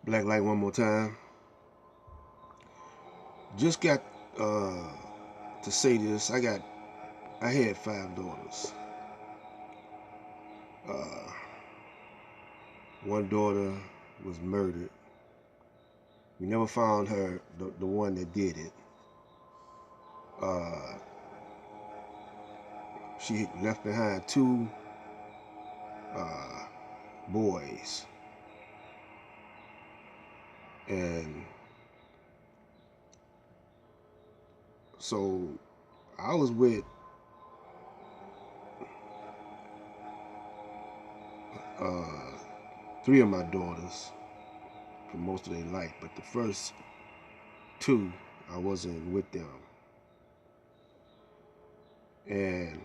Black light one more time. Just got to say this. I had 5 daughters. Uh, one daughter was murdered. We never found her, the one that did it. Uh, she left behind 2 boys, and so I was with uh, 3 of my daughters for most of their life, but the first 2 I wasn't with them, and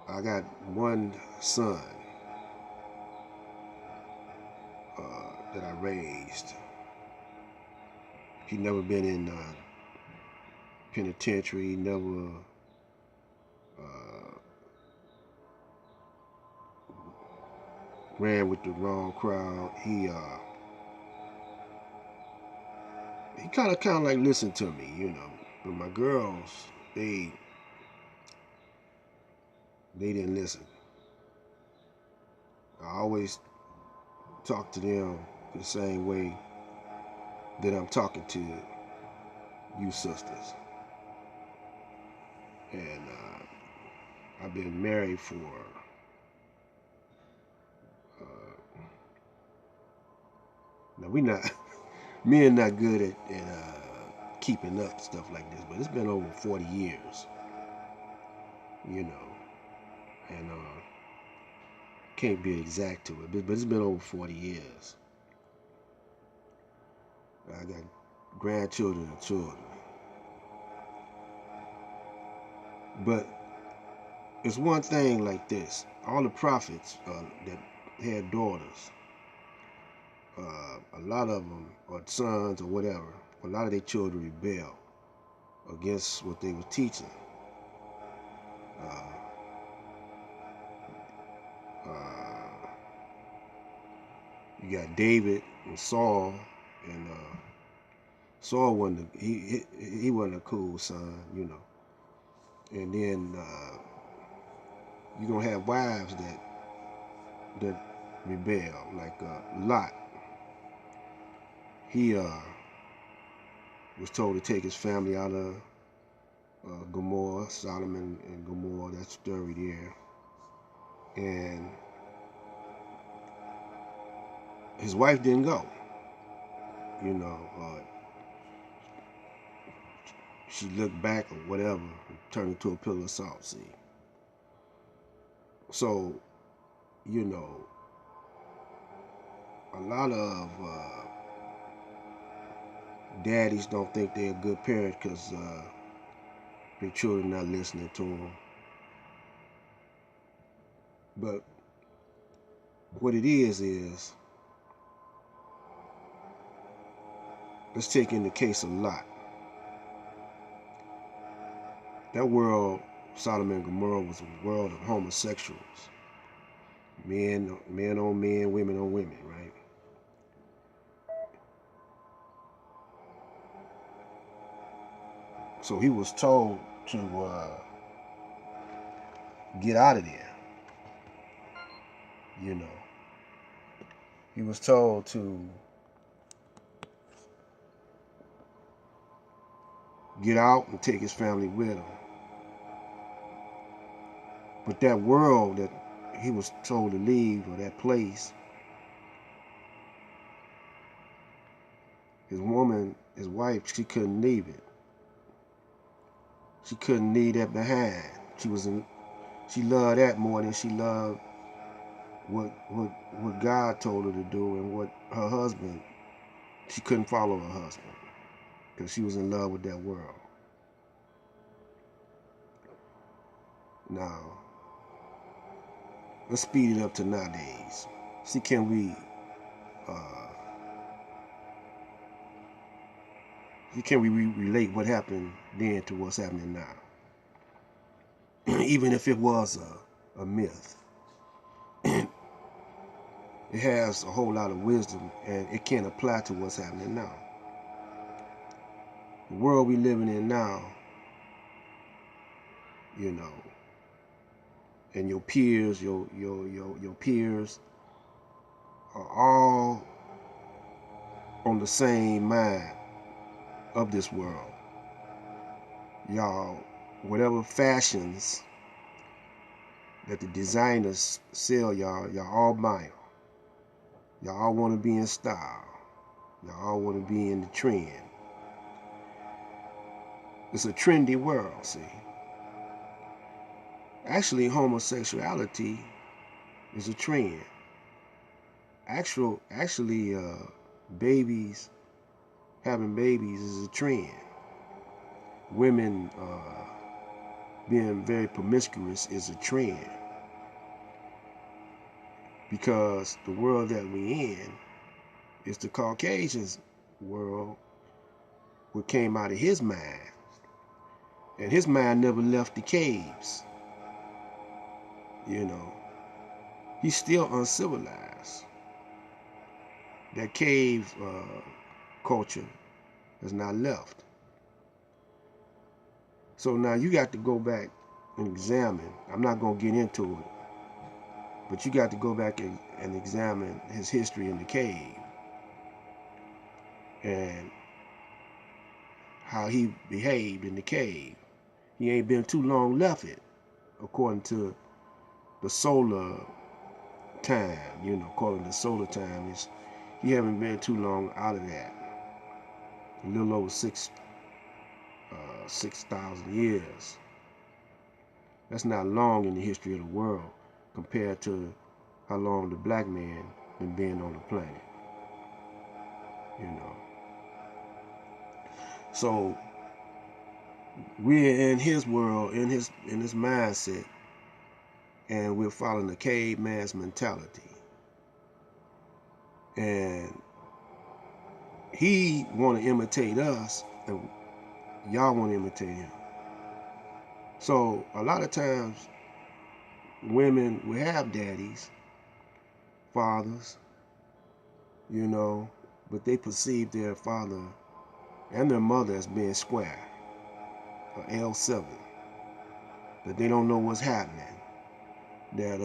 I got one son that I raised. He never been in penitentiary. He never ran with the wrong crowd. He kind of like listened to me, you know. But my girls, they didn't listen. I always talk to them the same way that I'm talking to you sisters. And I've been married for now we not men not good at keeping up stuff like this, but it's been over 40 years, you know, and can't be exact to it, but it's been over 40 years. I got grandchildren and children, but it's one thing like this: all the prophets that had daughters, a lot of them, or sons or whatever, a lot of their children rebelled against what they were teaching. Uh, uh, you got David and Saul, and Saul he wasn't a cool son, you know. And then you're gonna have wives that rebel, like Lot. He was told to take his family out of Gomorrah, Solomon and Gomorrah, that story there. And his wife didn't go. You know, she looked back or whatever, and turned into a pillar of salt. See, so you know, a lot of daddies don't think they're a good parent because their children not listening to them. But what it is let's take in the case of Lot. That world, Sodom and Gomorrah, was a world of homosexuals. Men on men, women on women, right? So he was told to get out of there. You know, he was told to get out and take his family with him. But that world that he was told to leave, or that place, his wife, she couldn't leave it. She couldn't leave that behind. She loved that more than she loved what God told her to do, and what her husband. She couldn't follow her husband because she was in love with that world. Now, let's speed it up to nowadays. See, can we relate what happened then to what's happening now? Even if it was a myth. It has a whole lot of wisdom, and it can apply to what's happening now. The world we living in now, you know, and your peers, your peers are all on the same mind of this world. Y'all, whatever fashions that the designers sell y'all all buy them. Y'all all want to be in style. Y'all all want to be in the trend. It's a trendy world, see. Actually, homosexuality is a trend. Actually, having babies is a trend. Women being very promiscuous is a trend. Because the world that we in is the Caucasian's world, what came out of his mind. And his mind never left the caves. You know, he's still uncivilized. That cave culture has not left. So now you got to go back and examine. I'm not going to get into it, but you got to go back and examine his history in the cave and how he behaved in the cave. He ain't been too long left it, according to the solar time, you know, according to solar time, he haven't been too long out of that. A little over 6,000 years. That's not long in the history of the world compared to how long the black man been being on the planet. You know. So we're in his world, in his mindset, and we're following the caveman's mentality. And he want to imitate us, and y'all want to imitate him. So a lot of times, women will have daddies, fathers, you know, but they perceive their father and their mother as being square, or L7, that they don't know what's happening, that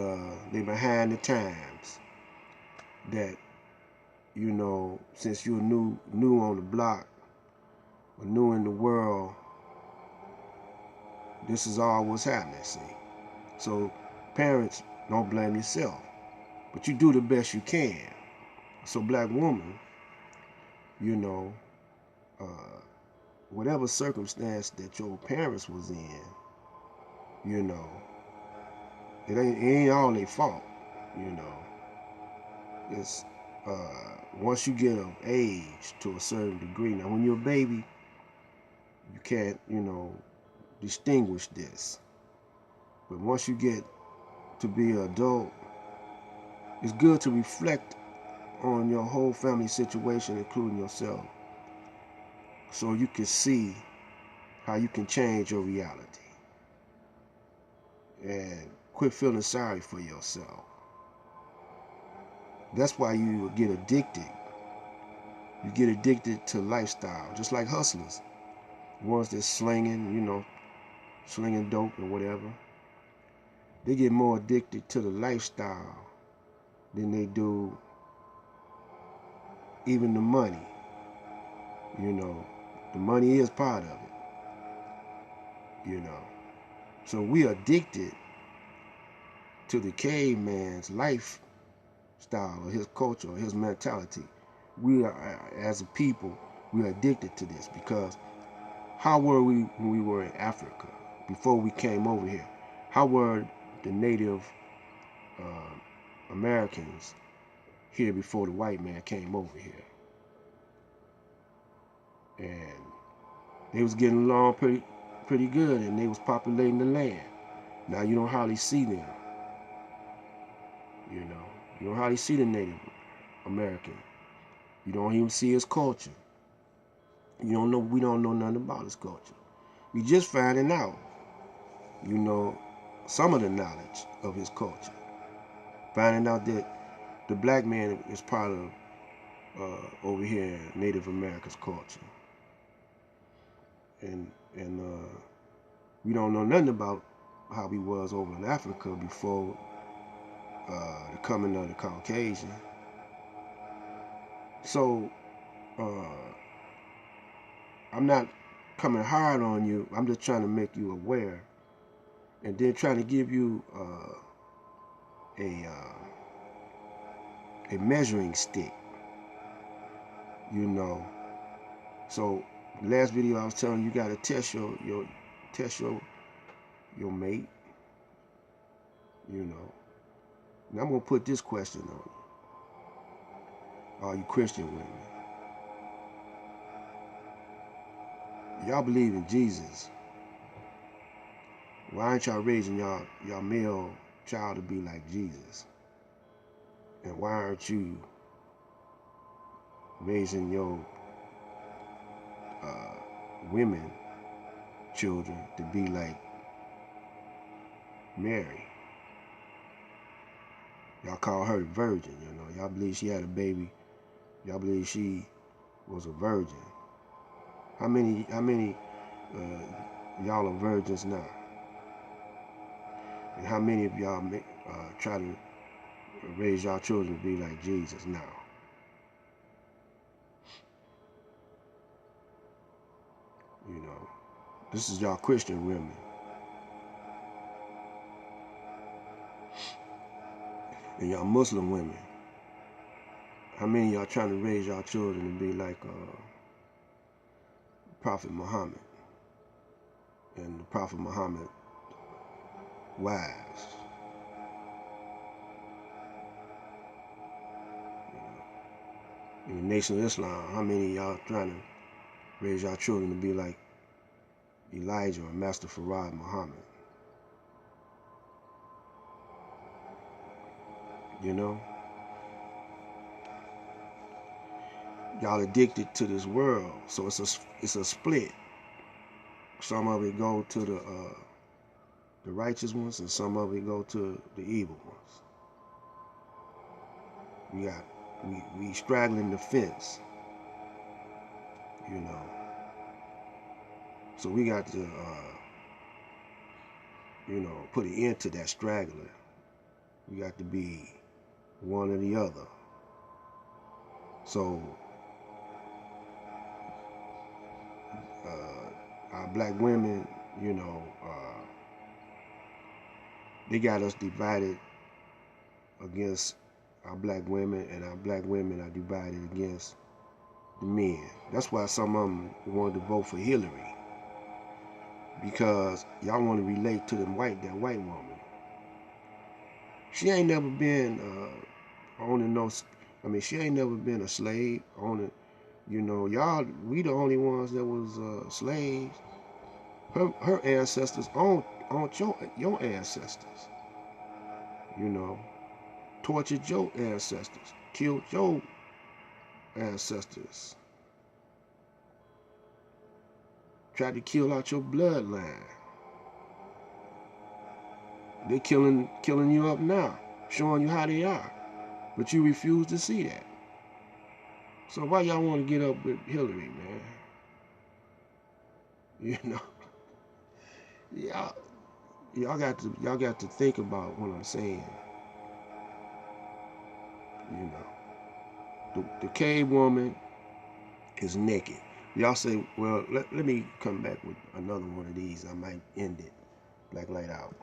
they behind the times, that, you know, since you're new on the block or new in the world, this is all what's happening, see. So parents, don't blame yourself, but you do the best you can. So black woman, you know, whatever circumstance that your parents was in, you know, it ain't all their fault, you know. It's once you get of age to a certain degree. Now, when you're a baby, you can't, you know, distinguish this. But once you get to be an adult, it's good to reflect on your whole family situation, including yourself, so you can see how you can change your reality and quit feeling sorry for yourself. That's why you get addicted. You get addicted to lifestyle, just like hustlers. Ones that's slinging, you know, slinging dope or whatever. They get more addicted to the lifestyle than they do even the money. You know, the money is part of it. You know. So we are addicted to the caveman's lifestyle or his culture or his mentality. We are, as a people, we are addicted to this because how were we when we were in Africa before we came over here? How were the Native Americans here before the white man came over here? And they was getting along pretty good, and they was populating the land. Now you don't hardly see them. You know, you don't hardly see the Native American. You don't even see his culture. You don't know. We don't know nothing about his culture. We just finding out, you know, some of the knowledge of his culture. Finding out that the black man is part of over here Native America's culture, and we don't know nothing about how we was over in Africa before the coming of the Caucasian. So I'm not coming hard on you. I'm just trying to make you aware, and then trying to give you a measuring stick. You know. So last video I was telling you, you gotta test your mate. You know. And I'm gonna put this question on you. All you Christian women. Y'all believe in Jesus. Why aren't y'all raising y'all male child to be like Jesus? And why aren't you raising your women children to be like Mary? Y'all call her the virgin, you know. Y'all believe she had a baby. Y'all believe she was a virgin. How many y'all are virgins now? And how many of y'all try to raise y'all children to be like Jesus now? You know, this is y'all Christian women. And y'all Muslim women. How many of y'all trying to raise y'all children to be like Prophet Muhammad and the Prophet Muhammad wives? In the Nation of Islam, how many of y'all trying to raise y'all children to be like Elijah or Master Farad Muhammad? You know? Y'all addicted to this world, so it's a split. Some of it go to the righteous ones, and some of it go to the evil ones. We straddling the fence, you know. So we got to, you know, put an end to that straggler. We got to be one or the other. So our black women, you know, they got us divided against our black women, and our black women are divided against the men. That's why some of them wanted to vote for Hillary, because y'all want to relate to that white woman. She ain't never been owning no. I mean, she ain't never been a slave owning. You know, y'all, we the only ones that was slaves. Her ancestors owned your ancestors. You know, tortured your ancestors, killed your ancestors, tried to kill out your bloodline. They killing you up now, showing you how they are, but you refuse to see that. So why y'all want to get up with Hillary, man? You know, y'all got to think about what I'm saying. You know, the cave woman is naked. Y'all say, well, let me come back with another one of these. I might end it. Black Light out.